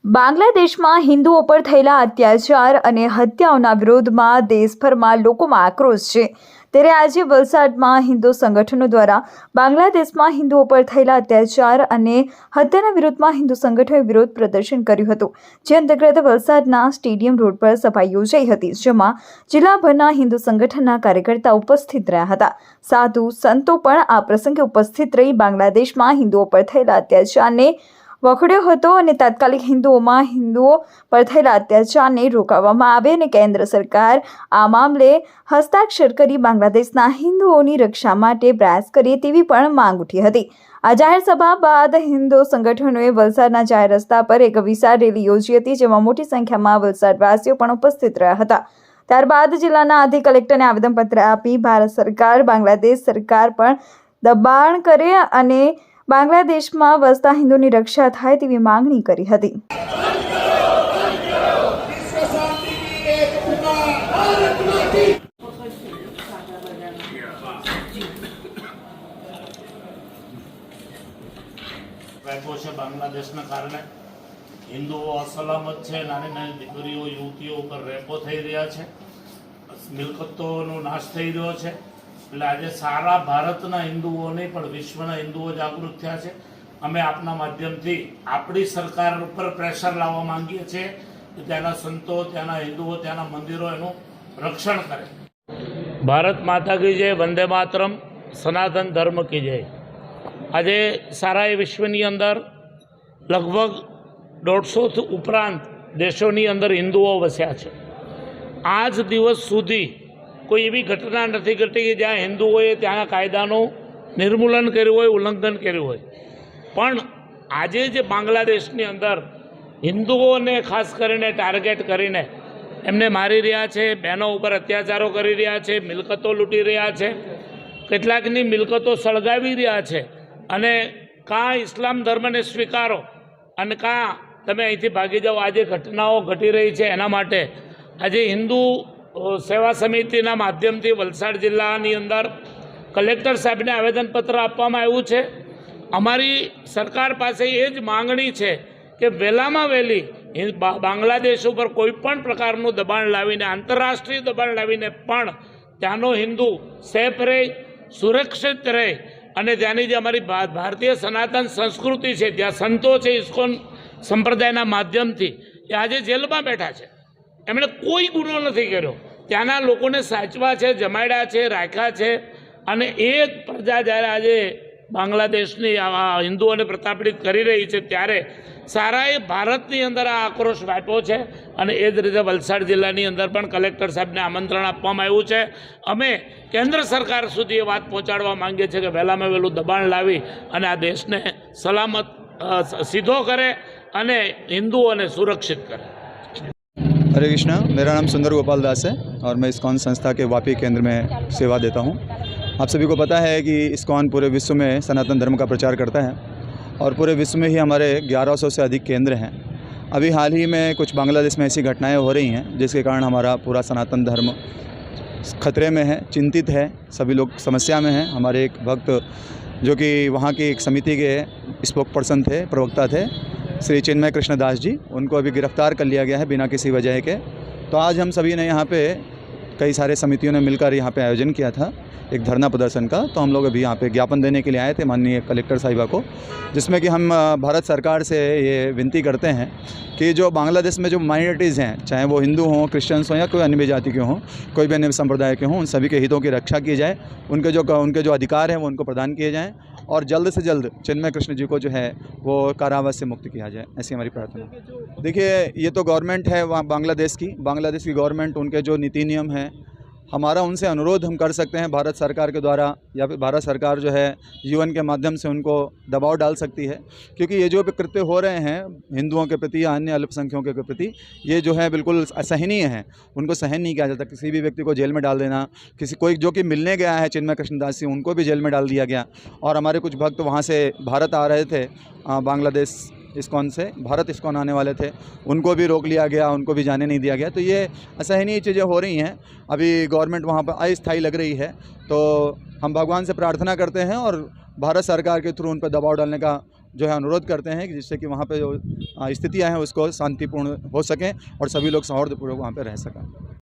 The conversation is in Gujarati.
બાંગ્લાદેશમાં હિન્દુઓ પર થયેલા અત્યાચાર અને હત્યાઓના વિરોધમાં દેશભરમાં લોકોમાં આક્રોશ છે। ત્યારે આજે વલસાડમાં હિન્દુ સંગઠનો દ્વારા બાંગ્લાદેશમાં હિન્દુઓ પર થયેલા અત્યાચાર અને હત્યાના વિરોધમાં હિન્દુ સંગઠનોએ વિરોધ પ્રદર્શન કર્યું હતું, જે અંતર્ગત વલસાડના સ્ટેડિયમ રોડ પર સભા યોજાઈ હતી, જેમાં જિલ્લાભરના હિન્દુ સંગઠનના કાર્યકર્તાઓ ઉપસ્થિત રહ્યા હતા। સાધુ સંતો પણ આ પ્રસંગે ઉપસ્થિત રહી બાંગ્લાદેશમાં હિન્દુઓ પર થયેલા અત્યાચારને વખોડ્યો હતો અને તાત્કાલિક હિન્દુઓ પર થયેલા અત્યાચારને રોકવામાં આવે અને કેન્દ્ર સરકાર આ મામલે હસ્તાક્ષર કરી બાંગ્લાદેશના હિન્દુઓની રક્ષા માટે પ્રયાસ કરે તેવી પણ માંગ ઉઠી હતી। આ જાહેર સભા બાદ હિન્દુ સંગઠનોએ વલસાડના જાહેર રસ્તા પર એક વિશાળ રેલી યોજી હતી, જેમાં મોટી સંખ્યામાં વલસાડવાસીઓ પણ ઉપસ્થિત રહ્યા હતા। ત્યારબાદ જિલ્લાના અધિક કલેક્ટરને આવેદનપત્ર આપી ભારત સરકાર બાંગ્લાદેશ સરકાર પર દબાણ કરે અને બાંગ્લાદેશમાં વસતા હિન્દુની રક્ષા થાય તેવી માંગણી કરી હતી। બાંગ્લાદેશના કારણે હિન્દુઓ અસલામત છે, નાની નાની દીકરીઓ યુવતીઓ ઉપર રેપો થઈ રહ્યા છે, મિલકતોનો નાશ થઈ રહ્યો છે। એટલે આજે સારા ભારતના હિન્દુઓ નહીં પણ વિશ્વના હિન્દુઓ જાગૃત થયા છે। અમે આપના માધ્યમથી આપણી સરકાર ઉપર પ્રેશર લાવવા માંગીએ છીએ કે ત્યાંના સંતો, ત્યાંના હિન્દુઓ, ત્યાંના મંદિરો એનું રક્ષણ કરે। ભારત માતા કી જય, વંદે માતરમ, સનાતન ધર્મ કી જય। આજે સારા એ વિશ્વની અંદર લગભગ 150 ઉપરાંત દેશોની અંદર હિન્દુઓ વસ્યા છે। આજ દિવસ સુધી કોઈ એવી ઘટના નથી ઘટી કે જ્યાં હિન્દુઓએ ત્યાંના કાયદાનું નિર્મૂલન કર્યું હોય, ઉલ્લંઘન કર્યું હોય। પણ આજે જે બાંગ્લાદેશની અંદર હિન્દુઓને ખાસ કરીને ટાર્ગેટ કરીને એમને મારી રહ્યા છે, બહેનો ઉપર અત્યાચારો કરી રહ્યા છે, મિલકતો લૂંટી રહ્યા છે, કેટલાકની મિલકતો સળગાવી રહ્યા છે અને કાં ઇસ્લામ ધર્મને સ્વીકારો અને કાં તમે અહીંથી ભાગી જાઓ। આજે ઘટનાઓ ઘટી રહી છે, એના માટે આજે હિન્દુ સેવા સમિતિના માધ્યમથી વલસાડ જિલ્લાની અંદર કલેક્ટર સાહેબને આવેદનપત્ર આપવામાં આવ્યું છે। અમારી સરકાર પાસે એ જ માંગણી છે કે વહેલામાં વહેલી બાંગ્લાદેશ ઉપર કોઈ પણ પ્રકારનું દબાણ લાવીને, આંતરરાષ્ટ્રીય દબાણ લાવીને પણ ત્યાંનો હિન્દુ સેફ રહે, સુરક્ષિત રહે અને ત્યાંની જે અમારી ભારતીય સનાતન સંસ્કૃતિ છે, ત્યાં સંતો છે ઇસ્કોન સંપ્રદાયના માધ્યમથી એ આજે જેલમાં બેઠા છે, એમણે કોઈ ગુનો નથી કર્યો, ત્યાંના લોકોને સાચવા છે, જમાડ્યા છે, રાખ્યા છે અને એ પ્રજા જ્યારે આજે બાંગ્લાદેશની હિન્દુઓને પ્રતાડિત કરી રહી છે ત્યારે સારાએ ભારતની અંદર આ આક્રોશ વ્યાપ્યો છે અને એ જ રીતે વલસાડ જિલ્લાની અંદર પણ કલેક્ટર સાહેબને આમંત્રણ આપવામાં આવ્યું છે। અમે કેન્દ્ર સરકાર સુધી એ વાત પહોંચાડવા માંગીએ છીએ કે વહેલામાં વહેલું દબાણ લાવી અને આ દેશને સલામત સીધો કરે અને हिंदुओं सुरक्षित करें। हरे कृष्णा, मेरा नाम सुंदर गोपाल दास है और मैं इस्कॉन संस्था के वापी केंद्र में सेवा देता हूँ। आप सभी को पता है कि इस्कॉन पूरे विश्व में सनातन धर्म का प्रचार करता है और पूरे विश्व में ही हमारे 1100 से अधिक केंद्र हैं। अभी हाल ही में कुछ बांग्लादेश में ऐसी घटनाएं हो रही हैं जिसके कारण हमारा पूरा सनातन धर्म खतरे में है, चिंतित है, सभी लोग समस्या में हैं। हमारे एक भक्त जो कि वहाँ की एक समिति के स्पोक पर्सन थे, प्रवक्ता थे, श्री चिन्मय कृष्ण दास जी, उनको अभी गिरफ्तार कर लिया गया है बिना किसी वजह के। तो आज हम सभी ने यहाँ पे कई सारे समितियों ने मिलकर यहाँ पे आयोजन किया था एक धरना प्रदर्शन का। तो हम लोग अभी यहाँ पे ज्ञापन देने के लिए आए थे माननीय कलेक्टर साहिबा को, जिसमें कि हम भारत सरकार से ये विनती करते हैं कि जो बांग्लादेश में जो माइनॉरिटीज़ हैं, चाहे वो हिंदू हों, क्रिश्चियंस हों या कोई अन्य भी जाति के हों, कोई भी अन्य संप्रदाय के हों, उन सभी के हितों की रक्षा की जाए, उनके जो अधिकार हैं वो उनको प्रदान किए जाएँ और जल्द से जल्द चिन्मय कृष्ण जी को जो है वो कारावास से मुक्त किया जाए, ऐसी हमारी प्रार्थना। देखिए, ये तो गवर्नमेंट है वहाँ बांग्लादेश की गवर्नमेंट, उनके जो नीति नियम हैं, हमारा उनसे अनुरोध हम कर सकते हैं भारत सरकार के द्वारा या फिर भारत सरकार जो है UN के माध्यम से उनको दबाव डाल सकती है, क्योंकि ये जो भी कृत्य हो रहे हैं हिंदुओं के प्रति या अन्य अल्पसंख्यकों के प्रति, ये जो है बिल्कुल असहनीय है, उनको सहन नहीं किया जाता। किसी भी व्यक्ति को जेल में डाल देना, कोई जो कि मिलने गया है चिन्मय कृष्णदास जी, उनको भी जेल में डाल दिया गया और हमारे कुछ भक्त वहाँ से भारत आ रहे थे, बांग्लादेश इस्कॉन से भारत इस्कॉन आने वाले थे, उनको भी रोक लिया गया, उनको भी जाने नहीं दिया गया। तो ये असहनीय चीज़ें हो रही हैं। अभी गवर्नमेंट वहाँ पर अस्थायी लग रही है, तो हम भगवान से प्रार्थना करते हैं और भारत सरकार के थ्रू उन पर दबाव डालने का जो है अनुरोध करते हैं कि जिससे कि वहाँ पे जो स्थितियाँ हैं उसको शांतिपूर्ण हो सकें और सभी लोग सौहार्दपूर्वक वहाँ पे रह सकें।